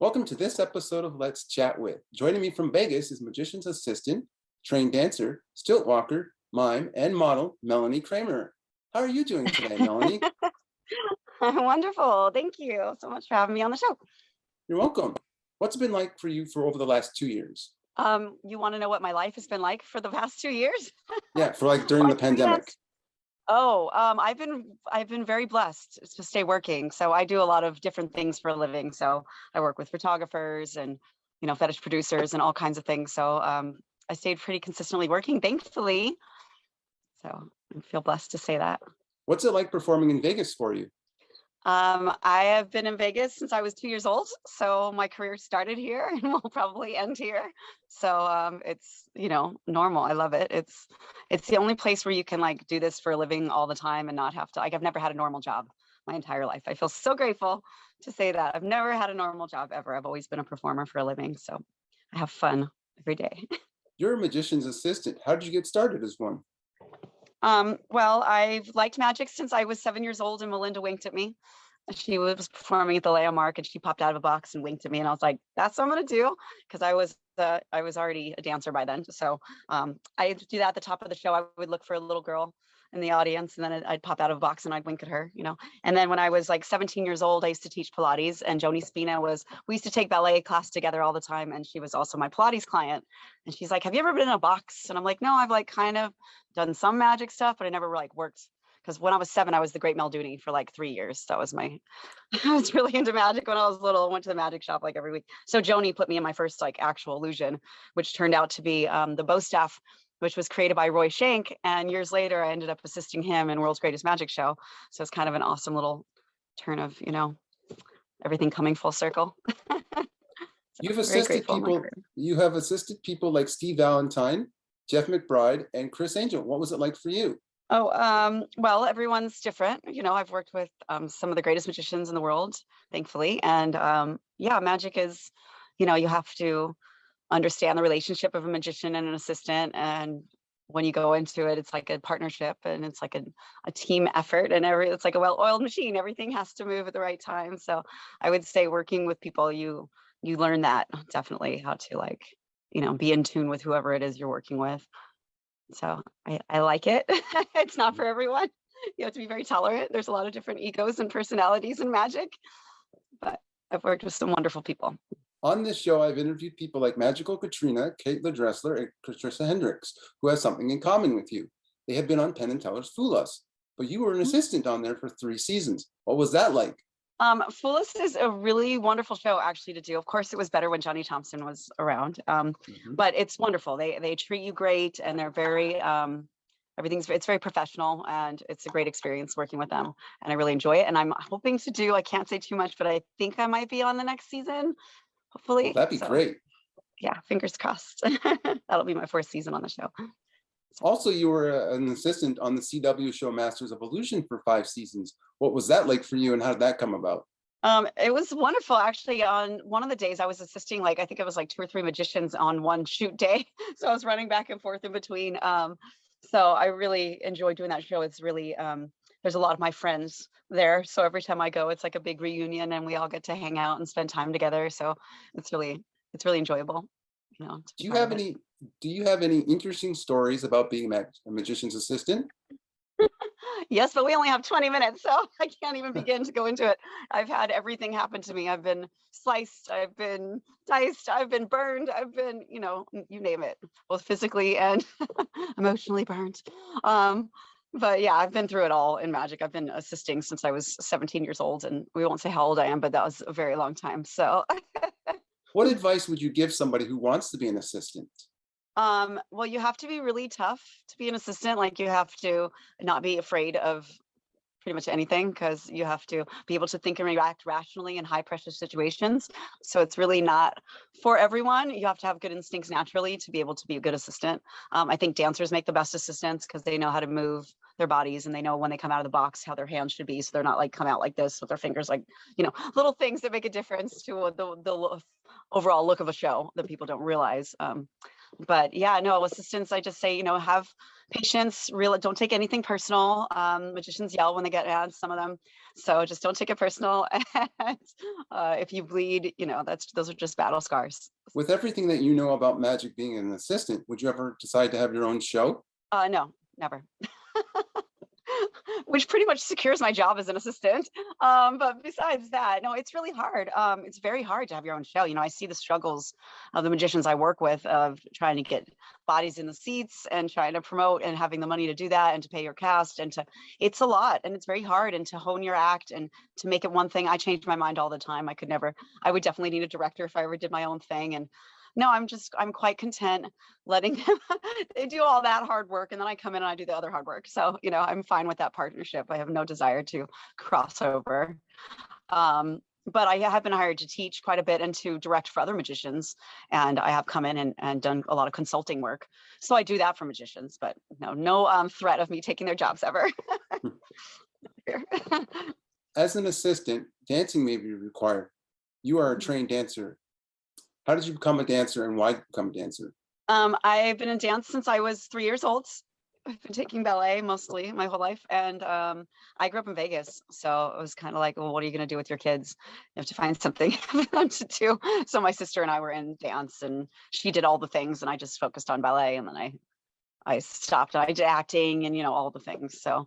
Welcome to this episode of Let's Chat With. Joining me from Vegas is magician's assistant, trained dancer, stilt walker, mime, and model, Melanie Kramer. How are you doing today, Melanie? Wonderful. Thank you so much for having me on the show. You're welcome. What's it been like for you for over the last 2 years? You want to know what my life has been like for the past 2 years? Yeah, for like during the pandemic. I've been very blessed to stay working. So I do a lot of different things for a living. So I work with photographers and fetish producers and all kinds of things. So I stayed pretty consistently working, thankfully. So I feel blessed to say that. What's it like performing in Vegas for you? I have been in Vegas since I was 2 years old. So my career started here and will probably end here. So it's, normal. I love it. It's the only place where you can like do this for a living all the time and not have to, I've never had a normal job my entire life. I feel so grateful to say that. I've never had a normal job ever. I've always been a performer for a living. So I have fun every day. You're a magician's assistant. How did you get started as one? Well, I've liked magic since I was 7 years old and Melinda winked at me. She was performing at the Landmark and she popped out of a box and winked at me and I was like, that's what I'm going to do, because I was already a dancer by then. So I do that at the top of the show. I would look for a little girl in the audience and then I'd pop out of a box and I'd wink at her, And then when I was like 17 years old, I used to teach Pilates, and Joni Spina we used to take ballet class together all the time. And she was also my Pilates client. And she's like, have you ever been in a box? And I'm like, no, I've like kind of done some magic stuff, but I never like worked. Because when I was 7, I was the Great Meldooney for like 3 years. That was I was really into magic when I was little. I went to the magic shop like every week. So Joni put me in my first like actual illusion, which turned out to be the Bow Staff, which was created by Roy Shank. And years later, I ended up assisting him in World's Greatest Magic Show. So it's kind of an awesome little turn of, everything coming full circle. You've assisted people. You have assisted people like Steve Valentine, Jeff McBride, and Chris Angel. What was it like for you? Well, everyone's different. I've worked with some of the greatest magicians in the world, thankfully. And magic is, you have to understand the relationship of a magician and an assistant. And when you go into it, it's like a partnership and it's like a team effort, and it's like a well-oiled machine. Everything has to move at the right time. So I would say working with people, you learn that definitely, how to be in tune with whoever it is you're working with. So I like it. It's not for everyone. You have to be very tolerant. There's a lot of different egos and personalities in magic, but I've worked with some wonderful people. On this show, I've interviewed people like Magical Katrina, Kate LaDressler, and Patricia Hendricks, who have something in common with you. They have been on Penn and Teller's Fool Us, but you were an assistant on there for 3 seasons. What was that like? Fool Us is a really wonderful show actually to do. Of course, it was better when Johnny Thompson was around, but it's wonderful. They treat you great, and they're very it's very professional, and it's a great experience working with them, and I really enjoy it. And I'm hoping to do, I can't say too much, but I think I might be on the next season, hopefully. Well, that'd be great. Yeah, fingers crossed. That'll be my 4th season on the show. Also, you were an assistant on the CW show Masters of Illusion for 5 seasons. What was that like for you, and how did that come about? It was wonderful. Actually, on one of the days I was assisting, I think it was like 2 or 3 magicians on one shoot day. So I was running back and forth in between. So I really enjoyed doing that show. It's really, there's a lot of my friends there. So every time I go, it's like a big reunion and we all get to hang out and spend time together. So it's really enjoyable. Do you have any interesting stories about being a magician's assistant? Yes, but we only have 20 minutes, so I can't even begin to go into it. I've had everything happen to me. I've been sliced, I've been diced, I've been burned, I've been, you name it, both physically and emotionally burned. But yeah, I've been through it all in magic. I've been assisting since I was 17 years old, and we won't say how old I am, but that was a very long time. So what advice would you give somebody who wants to be an assistant? Well, you have to be really tough to be an assistant. You have to not be afraid of pretty much anything, because you have to be able to think and react rationally in high pressure situations. So it's really not for everyone. You have to have good instincts naturally to be able to be a good assistant. I think dancers make the best assistants because they know how to move their bodies, and they know when they come out of the box how their hands should be, so they're not come out like this with their fingers, little things that make a difference to the overall look of a show that people don't realize. But yeah, no, assistants, I just say, Patience, really, don't take anything personal. Magicians yell when they get mad, some of them. So just don't take it personal. And if you bleed, those are just battle scars. With everything that you know about magic being an assistant, would you ever decide to have your own show? No, never. Which pretty much secures my job as an assistant. But besides that, no, it's really hard. It's very hard to have your own show. I see the struggles of the magicians I work with of trying to get bodies in the seats and trying to promote and having the money to do that and to pay your cast it's a lot and it's very hard, and to hone your act and to make it one thing. I change my mind all the time. I would definitely need a director if I ever did my own thing. And no, I'm quite content letting them they do all that hard work, and then I come in and I do the other hard work. So, I'm fine with that partnership. I have no desire to cross over. But I have been hired to teach quite a bit and to direct for other magicians. And I have come in and done a lot of consulting work. So I do that for magicians, but no threat of me taking their jobs ever. As an assistant, dancing may be required. You are a trained dancer. How did you become a dancer, and why did you become a dancer? I've been in dance since I was 3 years old. I've been taking ballet mostly my whole life. And I grew up in Vegas. So it was kind of like, well, what are you going to do with your kids? You have to find something for them to do. So my sister and I were in dance, and she did all the things, and I just focused on ballet. And then I stopped. I did acting and, all the things. So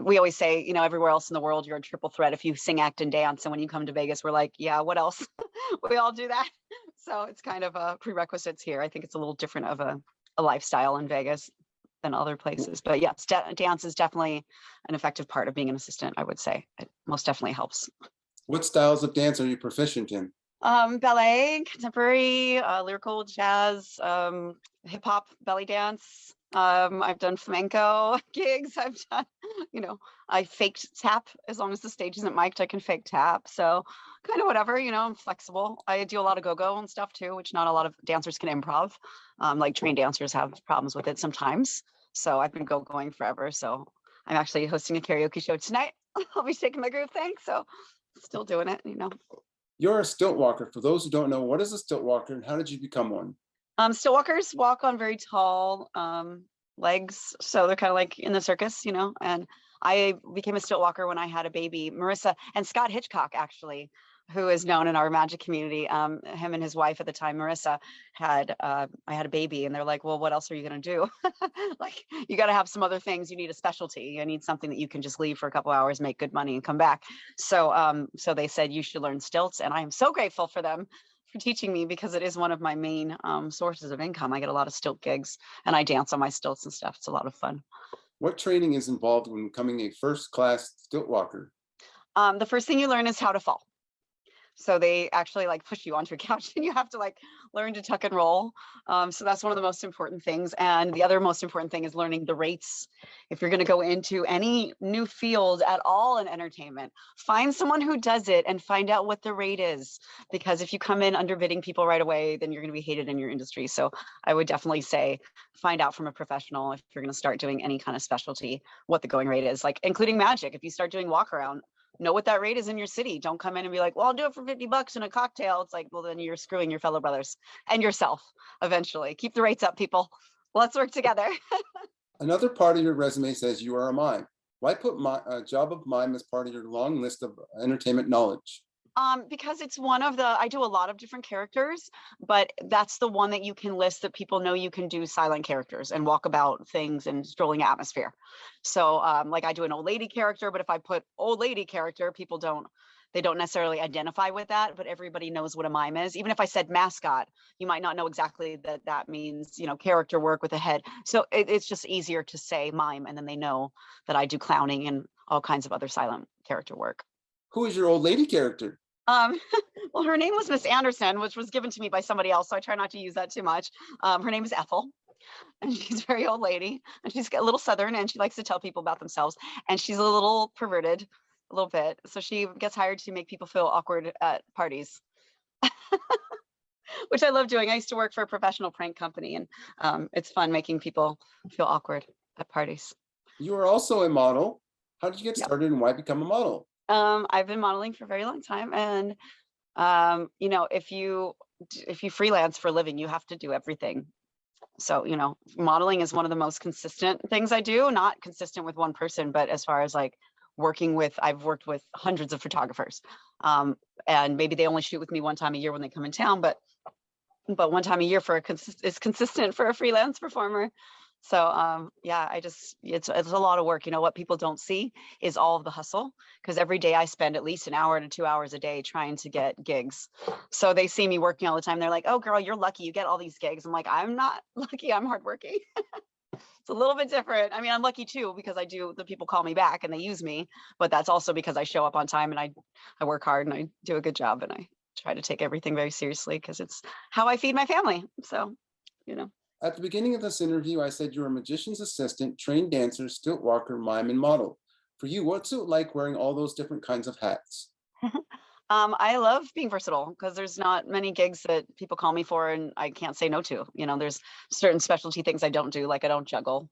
we always say, everywhere else in the world, you're a triple threat if you sing, act, and dance. And when you come to Vegas, we're like, yeah, what else? We all do that. So it's kind of a prerequisites here. I think it's a little different of a lifestyle in Vegas than other places. But yes, dance is definitely an effective part of being an assistant, I would say. It most definitely helps. What styles of dance are you proficient in? Ballet, contemporary, lyrical, jazz, hip hop, belly dance. I've done flamenco gigs. I've done, I faked tap. As long as the stage isn't mic'd, I can fake tap. So kind of whatever, I'm flexible. I do a lot of go-go and stuff too, which not a lot of dancers can improv. Like trained dancers have problems with it sometimes. So I've been go-going forever. So I'm actually hosting a karaoke show tonight. I'll be shaking my groove thing. So still doing it, You're a stilt walker. For those who don't know, what is a stilt walker and how did you become one? Stilt walkers walk on very tall legs, so they're kind of like in the circus, and I became a stilt walker when I had a baby. Marissa and Scott Hitchcock, actually, who is known in our magic community, him and his wife at the time, Marissa, I had a baby, and they're like, well, what else are you going to do? Like, you got to have some other things. You need a specialty. You need something that you can just leave for a couple hours, make good money, and come back. So they said you should learn stilts, and I am so grateful for them for teaching me, because it is one of my main sources of income. I get a lot of stilt gigs, and I dance on my stilts and stuff. It's a lot of fun. What training is involved when becoming a first-class stilt walker? The first thing you learn is how to fall. So they actually like push you onto a couch, and you have to like learn to tuck and roll. So that's one of the most important things. And the other most important thing is learning the rates. If you're going to go into any new field at all in entertainment, find someone who does it and find out what the rate is. Because if you come in underbidding people right away, then you're going to be hated in your industry. So I would definitely say find out from a professional if you're going to start doing any kind of specialty, what the going rate is, like including magic. If you start doing walk around, know what that rate is in your city. Don't come in and be like, well, I'll do it for $50 and a cocktail. It's like, well, then you're screwing your fellow brothers and yourself eventually. Keep the rates up, people. Let's work together. Another part of your resume says you are a mime. Why put a job of mime as part of your long list of entertainment knowledge? Because it's I do a lot of different characters, but that's the one that you can list that people know you can do silent characters and walk about things and strolling atmosphere. So like I do an old lady character, but if I put old lady character, people don't necessarily identify with that, but everybody knows what a mime is. Even if I said mascot, you might not know exactly that means, character work with a head. So it's just easier to say mime, and then they know that I do clowning and all kinds of other silent character work. Who is your old lady character? Well, her name was Miss Anderson, which was given to me by somebody else, so I try not to use that too much. Her name is Ethel, and she's a very old lady, and she's a little Southern, and she likes to tell people about themselves, and she's a little perverted, a little bit. So she gets hired to make people feel awkward at parties, which I love doing. I used to work for a professional prank company, and it's fun making people feel awkward at parties. You are also a model. How did you get Yep. started, and why become a model? I've been modeling for a very long time, and if you freelance for a living, you have to do everything. So, you know, modeling is one of the most consistent things I do, not consistent with one person, but as far as like working with, I've worked with hundreds of photographers. And maybe they only shoot with me one time a year when they come in town, but one time a year for is consistent for a freelance performer. So yeah, it's a lot of work. You know, what people don't see is all of the hustle, because every day I spend at least an hour to 2 hours a day trying to get gigs. So they see me working all the time. They're like, oh girl, you're lucky you get all these gigs. I'm like, I'm not lucky, I'm hardworking. It's a little bit different. I mean, I'm lucky too, because the people call me back and they use me, but that's also because I show up on time and I work hard and I do a good job and I try to take everything very seriously because it's how I feed my family. So, you know. At the beginning of this interview, I said you're a magician's assistant, trained dancer, stilt walker, mime, and model. For you, what's it like wearing all those different kinds of hats? I love being versatile because there's not many gigs that people call me for and I can't say no to. You know, there's certain specialty things I don't do, like I don't juggle.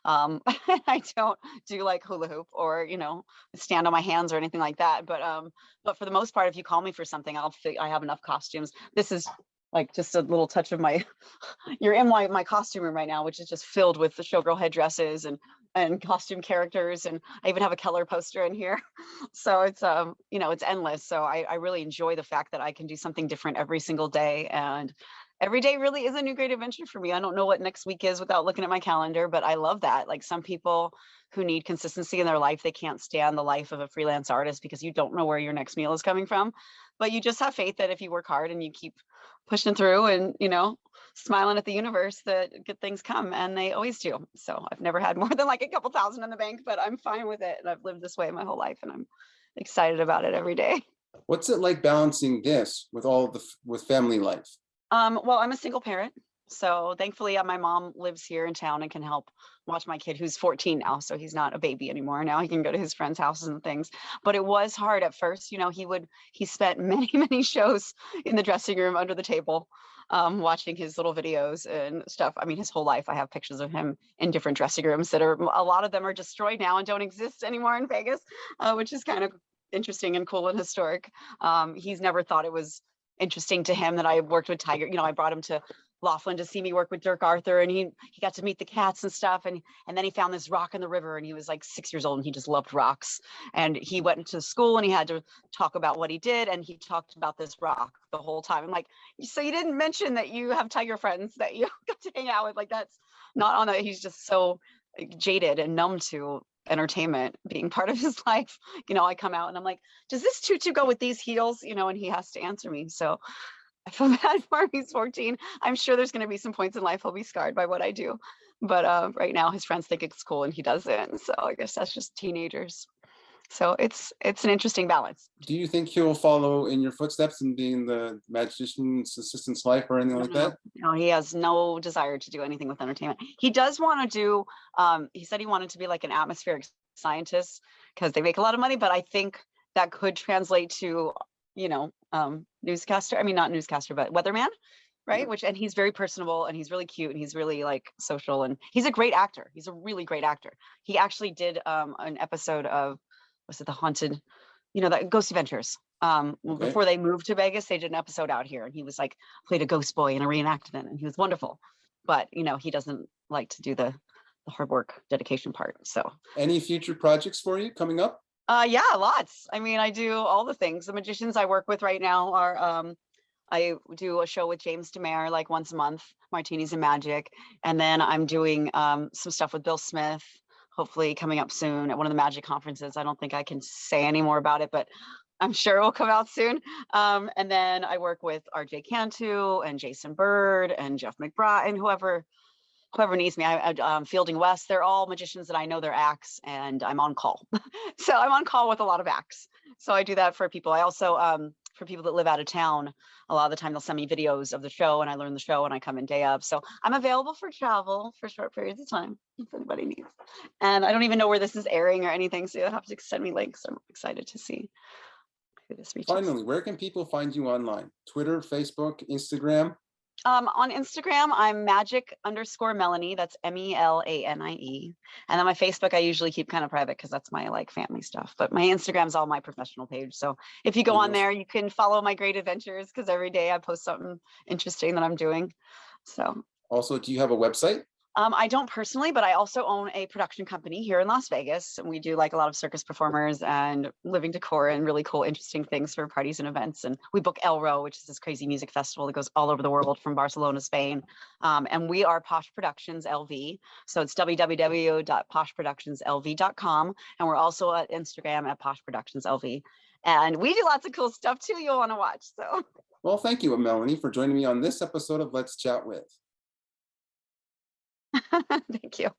I don't do like hula hoop or, you know, stand on my hands or anything like that. But for the most part, if you call me for something, I have enough costumes. This is like just a little touch of my, you're in my costume room right now, which is just filled with the showgirl headdresses and costume characters. And I even have a Keller poster in here. So it's, you know, it's endless. So I really enjoy the fact that I can do something different every single day. And every day really is a new great adventure for me. I don't know what next week is without looking at my calendar, but I love that. Like some people who need consistency in their life, they can't stand the life of a freelance artist because you don't know where your next meal is coming from. But you just have faith that if you work hard and you keep pushing through and, you know, smiling at the universe, that good things come, and they always do. So I've never had more than like a couple thousand in the bank, but I'm fine with it. And I've lived this way my whole life and I'm excited about it every day. What's it like balancing this with with family life? Well, I'm a single parent. So thankfully, my mom lives here in town and can help watch my kid, who's 14 now. So he's not a baby anymore. Now he can go to his friends' houses and things. But it was hard at first. You know, he spent many, many shows in the dressing room under the table, watching his little videos and stuff. I mean, his whole life, I have pictures of him in different dressing rooms that a lot of them are destroyed now and don't exist anymore in Vegas, which is kind of interesting and cool and historic. He's never thought it was interesting to him that I worked with Tiger. You know, I brought him to Laughlin to see me work with Dirk Arthur, and he got to meet the cats and stuff. And then he found this rock in the river, and he was like 6 years old, and he just loved rocks. And he went into school, and he had to talk about what he did, and he talked about this rock the whole time. I'm like, so you didn't mention that you have tiger friends that you got to hang out with? Like that's not on that. He's just so jaded and numb to entertainment being part of his life. You know, I come out and I'm like, does this tutu go with these heels? You know, and he has to answer me. So I feel bad for him. He's 14. I'm sure there's going to be some points in life he'll be scarred by what I do. But right now his friends think it's cool and he doesn't. So I guess that's just teenagers. So it's an interesting balance. Do you think he'll follow in your footsteps and being the magician's assistant's life or anything like that? No, he has no desire to do anything with entertainment. He does want to do, he said he wanted to be like an atmospheric scientist because they make a lot of money, but I think that could translate to, you know, newscaster. I mean, not newscaster, but weatherman, right? And he's very personable and he's really cute and he's really like social and he's a great actor. He's a really great actor. He actually did an episode of, was it The Haunted, you know, that Ghost Adventures. Before they moved to Vegas, they did an episode out here and he was like, played a ghost boy in a reenactment and he was wonderful. But, you know, he doesn't like to do the hard work dedication part. So any future projects for you coming up? Yeah, lots. I mean, I do all the things. The magicians I work with right now are, I do a show with James Demare like once a month, Martinis and Magic. And then I'm doing some stuff with Bill Smith, hopefully coming up soon at one of the magic conferences. I don't think I can say any more about it, but I'm sure it will come out soon. And then I work with RJ Cantu and Jason Bird and Jeff McBride and whoever needs me. Fielding West, they're all magicians that I know their acts and I'm on call. So I'm on call with a lot of acts. So I do that for people. I also, for people that live out of town, a lot of the time they'll send me videos of the show and I learn the show and I come in day of. So I'm available for travel for short periods of time if anybody needs. And I don't even know where this is airing or anything. So you'll have to send me links. I'm excited to see who this reaches. Finally, where can people find you online? Twitter, Facebook, Instagram? On Instagram, I'm magic_Melanie. That's MELANIE. And then my Facebook, I usually keep kind of private because that's my like family stuff. But my Instagram's all my professional page. So if you go on there, you can follow my great adventures because every day I post something interesting that I'm doing. So Also, do you have a website? I don't personally, but I also own a production company here in Las Vegas. And we do like a lot of circus performers and living decor and really cool, interesting things for parties and events. And we book El Ro, which is this crazy music festival that goes all over the world from Barcelona, Spain. And we are Posh Productions LV. So it's www.poshproductionslv.com. And we're also at Instagram at Posh Productions LV. And we do lots of cool stuff too you'll want to watch. So Well, thank you, Melanie, for joining me on this episode of Let's Chat With. thank you.